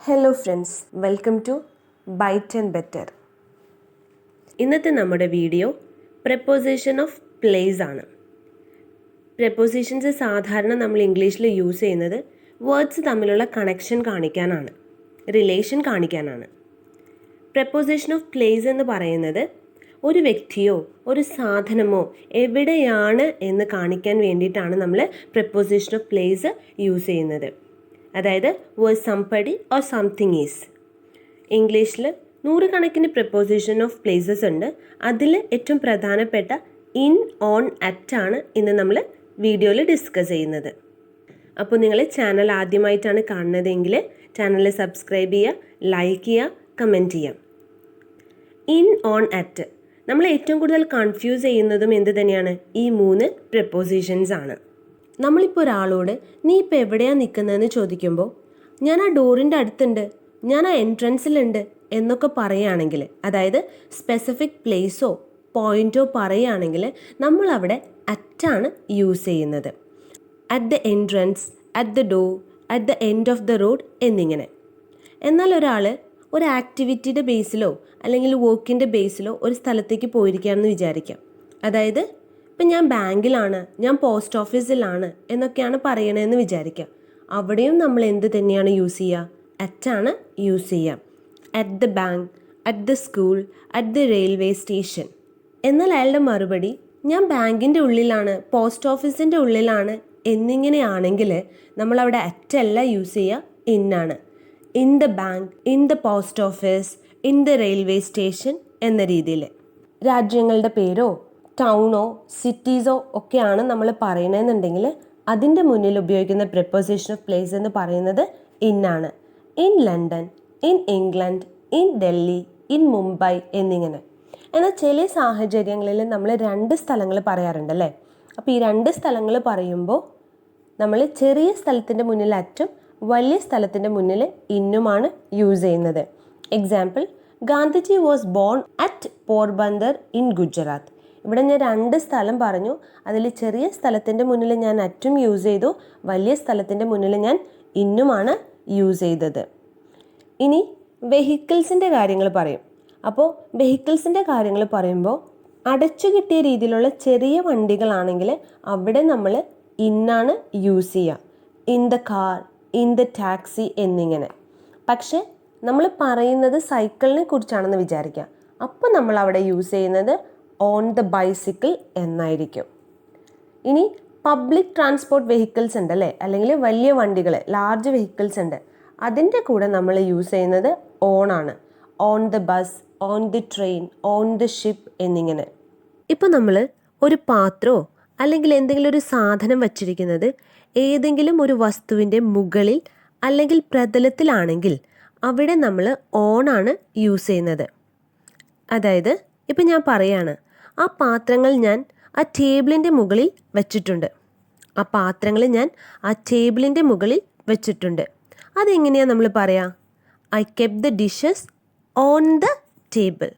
Hello friends, welcome to BiteNBetter. ഇന്നത്തെ നമ്മുടെ video preposition of place ആണ്. പ്രപ്പോസിഷൻസ് സാധാരണ നമ്മൾ ഇംഗ്ലീഷിൽ യൂസ് ചെയ്യുന്നത് വേർഡ്സ് തമ്മിലുള്ള കണക്ഷൻ കാണിക്കാനാണ്, റിലേഷൻ കാണിക്കാനാണ്. പ്രപ്പോസിഷൻ ഓഫ് പ്ലേസ് എന്ന് പറയുന്നത് ഒരു വ്യക്തിയോ ഒരു സാധനമോ എവിടെയാണ് എന്ന് കാണിക്കാൻ വേണ്ടിയിട്ടാണ് നമ്മൾ പ്രപ്പോസിഷൻ ഓഫ് പ്ലേസ് യൂസ് ചെയ്യുന്നത്. അതായത് where somebody or something is. ഇംഗ്ലീഷിൽ നൂറുകണക്കിന് പ്രപ്പോസിഷൻ ഓഫ് പ്ലേസസ് ഉണ്ട്. അതിൽ ഏറ്റവും പ്രധാനപ്പെട്ട ഇൻ, ഓൺ, അറ്റ് ആണ് ഇന്ന് നമ്മൾ വീഡിയോയിൽ ഡിസ്കസ് ചെയ്യുന്നത്. അപ്പോൾ നിങ്ങൾ ചാനൽ ആദ്യമായിട്ടാണ് കാണുന്നതെങ്കിൽ ചാനൽ സബ്സ്ക്രൈബ് ചെയ്യുക, ലൈക്ക് ചെയ്യുക, കമൻറ്റ് ചെയ്യാം. ഇൻ, ഓൺ, അറ്റ് നമ്മൾ ഏറ്റവും കൂടുതൽ കൺഫ്യൂസ് ചെയ്യുന്നതും എന്ത് തന്നെയാണ്? ഈ മൂന്ന് പ്രപ്പോസിഷൻസ് ആണ്. നമ്മളിപ്പോൾ ഒരാളോട് നീ ഇപ്പോൾ എവിടെയാണ് നിൽക്കുന്നതെന്ന് ചോദിക്കുമ്പോൾ ഞാൻ ആ ഡോറിൻ്റെ അടുത്തുണ്ട്, ഞാൻ ആ എൻട്രൻസിലുണ്ട് എന്നൊക്കെ പറയുകയാണെങ്കിൽ, അതായത് സ്പെസിഫിക് പ്ലേസോ പോയിൻറ്റോ പറയുകയാണെങ്കിൽ നമ്മളവിടെ അറ്റാണ് യൂസ് ചെയ്യുന്നത്. At the entrance, at the door, at the end of the road എന്നിങ്ങനെ. എന്നാൽ ഒരാൾ ഒരു ആക്ടിവിറ്റിയുടെ ബേസിലോ അല്ലെങ്കിൽ വർക്കിൻ്റെ ബേസിലോ ഒരു സ്ഥലത്തേക്ക് പോയിരിക്കുകയാണെന്ന് വിചാരിക്കാം. അതായത് ഇപ്പം ഞാൻ ബാങ്കിലാണ്, ഞാൻ പോസ്റ്റ് ഓഫീസിലാണ് എന്നൊക്കെയാണ് പറയണതെന്ന് വിചാരിക്കാം. അവിടെയും നമ്മൾ എന്ത് തന്നെയാണ് യൂസ് ചെയ്യുക? അറ്റാണ് യൂസ് ചെയ്യുക. At the bank, at the school, at the railway station. എന്നാൽ അയാളുടെ മറുപടി ഞാൻ ബാങ്കിൻ്റെ ഉള്ളിലാണ്, പോസ്റ്റ് ഓഫീസിൻ്റെ ഉള്ളിലാണ് എന്നിങ്ങനെയാണെങ്കിൽ നമ്മളവിടെ അറ്റല്ല യൂസ് ചെയ്യുക, ഇന്നാണ്. In the bank, in the post office, in the railway station എന്ന രീതിയിൽ. രാജ്യങ്ങളുടെ പേരോ ടൗണോ സിറ്റീസോ ഒക്കെയാണ് നമ്മൾ പറയണമെന്നുണ്ടെങ്കിൽ അതിൻ്റെ മുന്നിൽ ഉപയോഗിക്കുന്ന പ്രപ്പോസിഷൻ ഓഫ് പ്ലേസ് എന്ന് പറയുന്നത് ഇന്നാണ്. In London, in England, in Delhi, in Mumbai എന്നിങ്ങനെ. എന്നാൽ ചില സാഹചര്യങ്ങളിൽ നമ്മൾ രണ്ട് സ്ഥലങ്ങൾ പറയാറുണ്ടല്ലേ. അപ്പോൾ ഈ രണ്ട് സ്ഥലങ്ങൾ പറയുമ്പോൾ നമ്മൾ ചെറിയ സ്ഥലത്തിൻ്റെ മുന്നിൽ അറ്റും വലിയ സ്ഥലത്തിൻ്റെ മുന്നിൽ ഇന്നുമാണ് യൂസ് ചെയ്യുന്നത്. Example, Gandhiji was born at Porbandar in Gujarat. ഇവിടെ ഞാൻ രണ്ട് സ്ഥലം പറഞ്ഞു. അതിൽ ചെറിയ സ്ഥലത്തിൻ്റെ മുന്നിൽ ഞാൻ അറ്റും യൂസ് ചെയ്തു, വലിയ സ്ഥലത്തിൻ്റെ മുന്നിൽ ഞാൻ ഇന്നുമാണ് യൂസ് ചെയ്തത്. ഇനി വെഹിക്കിൾസിൻ്റെ കാര്യങ്ങൾ പറയും. അപ്പോൾ വെഹിക്കിൾസിൻ്റെ കാര്യങ്ങൾ പറയുമ്പോൾ അടച്ചു കിട്ടിയ രീതിയിലുള്ള ചെറിയ വണ്ടികളാണെങ്കിൽ അവിടെ നമ്മൾ ഇന്നാണ് യൂസ് ചെയ്യുക. In the car, in the taxi എന്നിങ്ങനെ. പക്ഷേ നമ്മൾ പറയുന്നത് സൈക്കിളിനെ കുറിച്ചാണെന്ന് വിചാരിക്കുക. അപ്പോൾ നമ്മൾ അവിടെ യൂസ് ചെയ്യുന്നത് ഓൺ ദ ബൈസിക്കിൾ എന്നായിരിക്കും. ഇനി പബ്ലിക് ട്രാൻസ്പോർട്ട് വെഹിക്കിൾസ് ഉണ്ടല്ലേ, അല്ലെങ്കിൽ വലിയ വണ്ടികൾ, ലാർജ് വെഹിക്കിൾസ് ഉണ്ട്. അതിൻ്റെ കൂടെ നമ്മൾ യൂസ് ചെയ്യുന്നത് ഓൺ ആണ്. On the bus, on the train, on the ship എന്നിങ്ങനെ. ഇപ്പോൾ നമ്മൾ ഒരു പാത്രമോ അല്ലെങ്കിൽ എന്തെങ്കിലും ഒരു സാധനം വച്ചിരിക്കുന്നത് ഏതെങ്കിലും ഒരു വസ്തുവിൻ്റെ മുകളിൽ അല്ലെങ്കിൽ പ്രതലത്തിലാണെങ്കിൽ അവിടെ നമ്മൾ ഓൺ ആണ് യൂസ് ചെയ്യുന്നത്. അതായത് ഇപ്പം ഞാൻ പറയാണ്, ആ പാത്രങ്ങൾ ഞാൻ ആ ടേബിളിൻ്റെ മുകളിൽ വെച്ചിട്ടുണ്ട്. ആ പാത്രങ്ങൾ ഞാൻ ആ ടേബിളിൻ്റെ മുകളിൽ വെച്ചിട്ടുണ്ട്. അതെങ്ങനെയാണ് നമ്മൾ പറയുക? I kept the dishes on the table.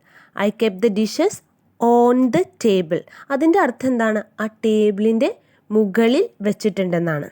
I kept the dishes on the table. അതിൻ്റെ അർത്ഥം എന്താണ്? ആ ടേബിളിൻ്റെ മുകളിൽ വെച്ചിട്ടുണ്ടെന്നാണ്.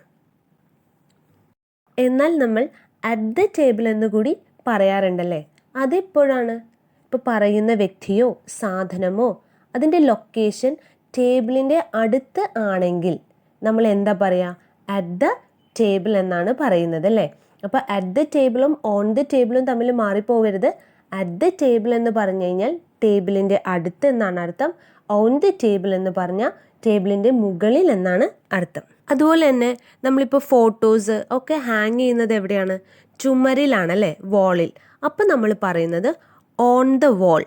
എന്നാൽ നമ്മൾ അറ്റ് ദ ടേബിൾ എന്ന് കൂടി പറയാറുണ്ടല്ലേ. അതെപ്പോഴാണ്? ഇപ്പോൾ പറയുന്ന വ്യക്തിയോ സാധനമോ അതിൻ്റെ ലൊക്കേഷൻ ടേബിളിൻ്റെ അടുത്ത് ആണെങ്കിൽ നമ്മൾ എന്താ പറയുക? അറ്റ് ദ ടേബിൾ എന്നാണ് പറയുന്നത് അല്ലേ. അപ്പോൾ അറ്റ് ദ ടേബിളും ഓൺ ദ ടേബിളും തമ്മിൽ മാറിപ്പോവരുത്. അറ്റ് ദ ടേബിൾ എന്ന് പറഞ്ഞു കഴിഞ്ഞാൽ ടേബിളിൻ്റെ അടുത്ത് എന്നാണ് അർത്ഥം. ഓൺ ദ ടേബിൾ എന്ന് പറഞ്ഞാൽ ടേബിളിൻ്റെ മുകളിൽ എന്നാണ് അർത്ഥം. അതുപോലെ തന്നെ നമ്മളിപ്പോൾ ഫോട്ടോസ് ഒക്കെ ഹാങ് ചെയ്യുന്നത് എവിടെയാണ്? ചുമരിലാണല്ലേ, വാളിൽ. അപ്പോൾ നമ്മൾ പറയുന്നത് ഓൺ ദ വാൾ.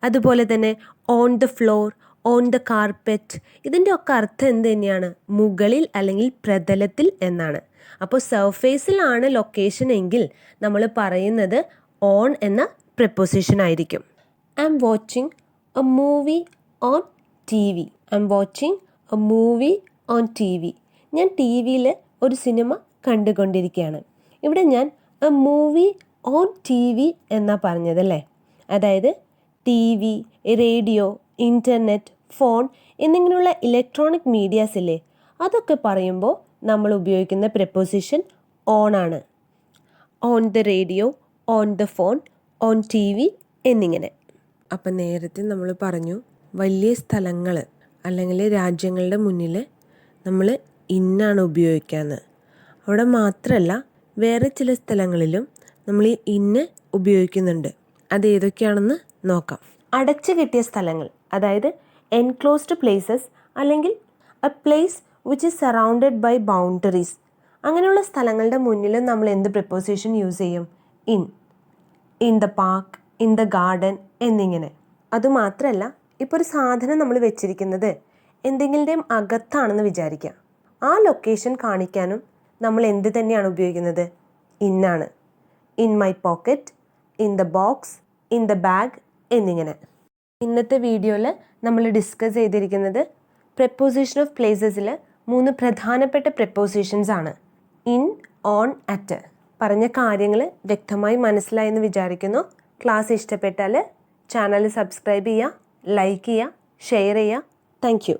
അതുപോലെ തന്നെ on the floor, on the carpet. ഇതിൻ്റെ ഒക്കെ അർത്ഥം എന്ത് തന്നെയാണ്? മുകളിൽ അല്ലെങ്കിൽ പ്രതലത്തിൽ എന്നാണ്. അപ്പോൾ സർഫേസിലാണ് ലൊക്കേഷൻ എങ്കിൽ നമ്മൾ പറയുന്നത് ഓൺ എന്ന പ്രപ്പോസിഷൻ ആയിരിക്കും. I'm watching a movie on TV. I'm watching a movie on TV. ഞാൻ ടി വിയിൽ ഒരു സിനിമ കണ്ടുകൊണ്ടിരിക്കുകയാണ്. ഇവിടെ ഞാൻ a movie on TV എന്നാണ് പറഞ്ഞതല്ലേ. അതായത് TV, radio, internet, phone എന്നിങ്ങനെയുള്ള ഇലക്ട്രോണിക് മീഡിയാസ് ഇല്ലേ, അതൊക്കെ പറയുമ്പോൾ നമ്മൾ ഉപയോഗിക്കുന്ന പ്രപ്പോസിഷൻ ഓൺ ആണ്. On the radio, on the phone, on TV എന്നിങ്ങനെ. അപ്പം നേരത്തെ നമ്മൾ പറഞ്ഞു വലിയ സ്ഥലങ്ങൾ അല്ലെങ്കിൽ രാജ്യങ്ങളുടെ മുന്നിൽ നമ്മൾ ഇന്നാണ് ഉപയോഗിക്കാമെന്ന്. അവിടെ മാത്രമല്ല വേറെ ചില സ്ഥലങ്ങളിലും നമ്മൾ ഈ ഇന്ന് ഉപയോഗിക്കുന്നുണ്ട്. അത് ഏതൊക്കെയാണെന്ന് നോക്കാം. അടച്ചു കെട്ടിയ സ്ഥലങ്ങൾ, അതായത് എൻക്ലോസ്ഡ് പ്ലേസസ് അല്ലെങ്കിൽ a place which is surrounded by boundaries, അങ്ങനെയുള്ള സ്ഥലങ്ങളുടെ മുന്നിലും നമ്മൾ എന്ത് പ്രിപ്പോസിഷൻ യൂസ് ചെയ്യും? In the park, in the garden എന്നിങ്ങനെ. അതുമാത്രമല്ല, ഇപ്പോൾ ഒരു സാധനം നമ്മൾ വെച്ചിരിക്കുന്നത് എന്തെങ്കിലും അകത്താണെന്ന് വിചാരിക്കുക. ആ ലൊക്കേഷൻ കാണിക്കാനും നമ്മൾ എന്ത് തന്നെയാണ് ഉപയോഗിക്കുന്നത്? ഇന്നാണ്. In my pocket, in the box, in the bag എന്നിങ്ങനെ. ഇന്നത്തെ വീഡിയോയിൽ നമ്മൾ ഡിസ്കസ് ചെയ്തിരിക്കുന്നത് പ്രെപ്പോസിഷൻ ഓഫ് പ്ലേസസിൽ 3 പ്രധാനപ്പെട്ട പ്രെപ്പോസിഷൻസ് ആണ്. In, on, at. പറഞ്ഞ കാര്യങ്ങൾ വ്യക്തമായി മനസ്സിലായെന്ന് വിചാരിക്കുന്നു. ക്ലാസ് ഇഷ്ടപ്പെട്ടാൽ ചാനൽ സബ്സ്ക്രൈബ് ചെയ്യുക, ലൈക്ക് ചെയ്യുക, ഷെയർ ചെയ്യുക. Thank you.